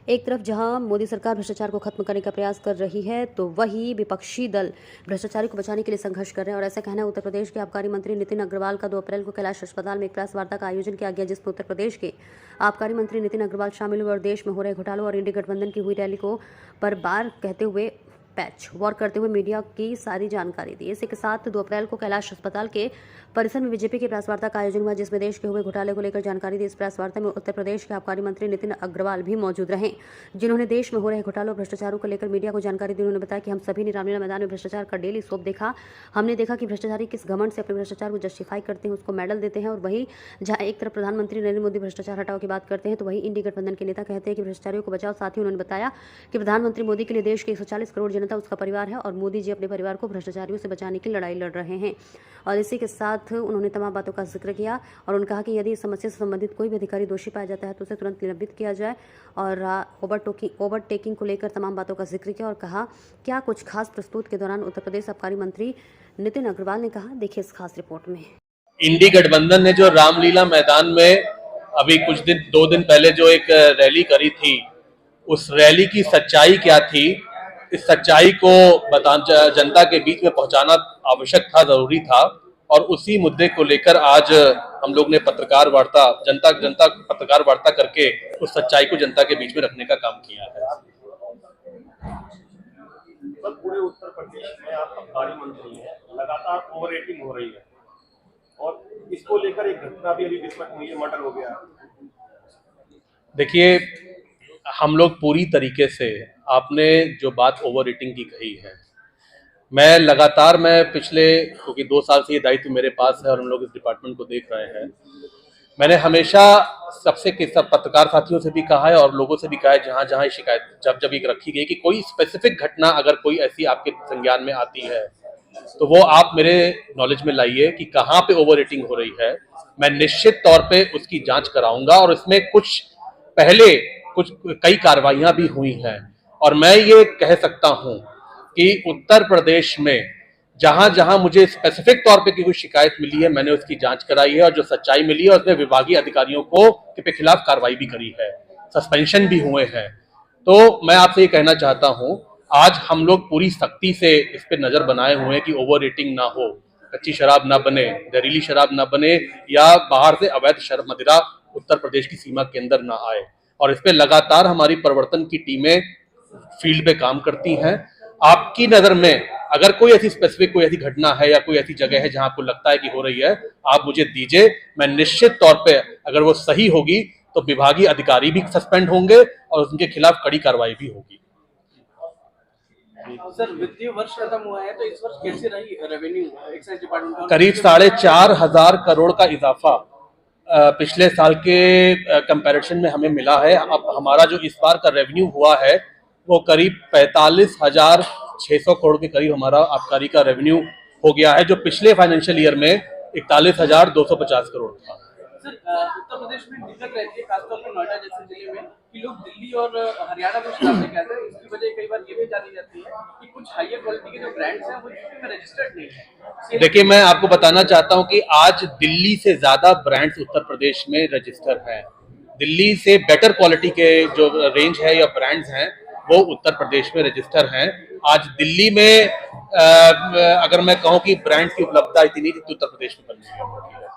एक तरफ जहां मोदी सरकार भ्रष्टाचार को खत्म करने का प्रयास कर रही है, तो वहीं विपक्षी दल भ्रष्टाचारी को बचाने के लिए संघर्ष कर रहे हैं। और ऐसा कहना है उत्तर प्रदेश के आबकारी मंत्री नितिन अग्रवाल का 2 अप्रैल को कैलाश अस्पताल में एक प्रेस वार्ता का आयोजन किया गया, जिसमें उत्तर प्रदेश के आबकारी मंत्री नितिन अग्रवाल शामिल हुए और देश में हो रहे घोटालों और इंडी गठबंधन की हुई रैली को पर बार कहते हुए पैच वॉर करते हुए मीडिया की सारी जानकारी दी। इसी के साथ 2 अप्रैल को कैलाश अस्पताल के परिसर में बीजेपी की प्रेस वार्ता का आयोजन हुआ, जिसमें देश के हुए घोटाले को लेकर जानकारी दी। इस प्रेस वार्ता में उत्तर प्रदेश के आबकारी मंत्री नितिन अग्रवाल भी मौजूद रहे, जिन्होंने देश में हो रहे घोटालों और भ्रष्टाचारों को लेकर मीडिया को जानकारी दी। उन्होंने बताया कि हम सभी ने रामलीला मैदान में भ्रष्टाचार का डेली सोप देखा। हमने देखा कि भ्रष्टाचारी किस घमंड से अपने भ्रष्टाचार को जस्टिफाई करते हैं, उसको मेडल देते हैं। और वहीं जहां एक तरफ प्रधानमंत्री नरेंद्र मोदी भ्रष्टाचार हटाओ की बात करते हैं, तो वहीं इंडी गठबंधन के नेता कहते हैं कि भ्रष्टाचारियों को बचाओ। साथ ही उन्होंने बताया कि प्रधानमंत्री मोदी के लिए देश के 140 करोड़ जनता उसका परिवार है और मोदी जी अपने परिवार को भ्रष्टाचारियों से बचाने की लड़ाई लड़ रहे हैं। और इसी के साथ उन्होंने तमाम बातों का जिक्र किया और उन्होंने कहा कि यदि इस समस्या से संबंधित कोई भी अधिकारी दोषी पाया जाता है तो उसे तुरंत निलंबित किया जाए। और ओवरटेकिंग को लेकर तमाम बातों का जिक्र किया और कहा क्या कुछ खास प्रस्तुत के दौरान उत्तर प्रदेश आबकारी मंत्री नितिन अग्रवाल ने कहा, देखिए इस खास रिपोर्ट में। इंडी गठबंधन ने जो रामलीला मैदान में अभी कुछ दिन 2 दिन पहले जो एक रैली करी थी, उस रैली की सच्चाई क्या थी, इस सच्चाई को जनता के बीच में पहुंचाना आवश्यक था, जरूरी था। और उसी मुद्दे को लेकर आज हम लोग ने पत्रकार वार्ता जनता पत्रकार वार्ता करके उस सच्चाई को जनता के बीच में रखने का काम किया है। पूरे उत्तर प्रदेश में आप आबकारी मंत्री हैं, लगातार ओवर रेटिंग हो रही है और इसको लेकर एक घटना भी अभी विस्फोट हुई है, मर्डर हो गया। देखिए, हम लोग पूरी तरीके से, आपने जो बात ओवर रेटिंग की कही है, मैं पिछले, क्योंकि 2 साल से ये दायित्व मेरे पास है और हम लोग इस डिपार्टमेंट को देख रहे हैं, मैंने हमेशा सब पत्रकार साथियों से भी कहा है और लोगों से भी कहा है, जहां जहां शिकायत जब एक रखी गई कि कोई स्पेसिफिक घटना अगर कोई ऐसी आपके संज्ञान में आती है तो वो आप मेरे नॉलेज में लाइए कि कहाँ पे ओवर रेटिंग हो रही है। मैं निश्चित तौर पे उसकी जांच कराऊंगा और इसमें कुछ कई कार्रवाइयां भी हुई हैं। और मैं ये कह सकता हूं कि उत्तर प्रदेश में जहां जहां मुझे स्पेसिफिक तौर पे कोई शिकायत मिली है, मैंने उसकी जांच कराई है और जो सच्चाई मिली है उसमें विभागीय अधिकारियों के खिलाफ कार्रवाई भी करी है, सस्पेंशन भी हुए हैं। तो मैं आपसे ये कहना चाहता हूं, आज हम लोग पूरी सख्ती से इस पे नजर बनाए हुए हैं कि ओवर रेटिंग ना हो, कच्ची शराब ना बने, जहरीली शराब ना बने या बाहर से अवैध शराब मदिरा उत्तर प्रदेश की सीमा के अंदर ना आए। और इस पे लगातार हमारी प्रवर्तन की टीमें फील्ड पे काम करती हैं। आपकी नजर में अगर कोई ऐसी स्पेसिफिक कोई ऐसी घटना है या कोई ऐसी जगह है जहां आपको लगता है कि हो रही है, आप मुझे दीजिए। मैं निश्चित तौर पे, अगर वो सही होगी तो विभागीय अधिकारी भी सस्पेंड होंगे और उनके खिलाफ कड़ी कार्रवाई भी होगी। सर, वित्तीय वर्ष खत्म हुआ है तो इस वर्ष कैसे रही रेवेन्यू एक्साइज डिपार्टमेंट? करीब 4,500 करोड़ का इजाफा पिछले साल के कंपैरिजन में हमें मिला है। अब हमारा जो इस बार का रेवेन्यू हुआ है वो करीब 45,600 करोड़ के करीब हमारा आबकारी का रेवेन्यू हो गया है, जो पिछले फाइनेंशियल ईयर में 41,250 करोड़ था। सर, उत्तर प्रदेश में दिक्कत रहती है, खासतौर पर नोएडा जैसे जिले में, कि लोग दिल्ली और हरियाणा में शराब लेके आते हैं। इसकी वजह कई बार ये भी जानी जाती है कि कुछ हाईयर क्वालिटी के जो ब्रांड्स हैं वो यूपी में रजिस्टर्ड नहीं है। देखिए, मैं आपको बताना चाहता हूं कि आज दिल्ली से ज्यादा ब्रांड्स उत्तर प्रदेश में रजिस्टर हैं। दिल्ली से बेटर क्वालिटी के जो रेंज है या ब्रांड्स हैं वो उत्तर प्रदेश में रजिस्टर हैं। आज दिल्ली में अगर मैं कहूं कि ब्रांड्स की उपलब्धता इतनी थी तो उत्तर प्रदेश में बन रही है।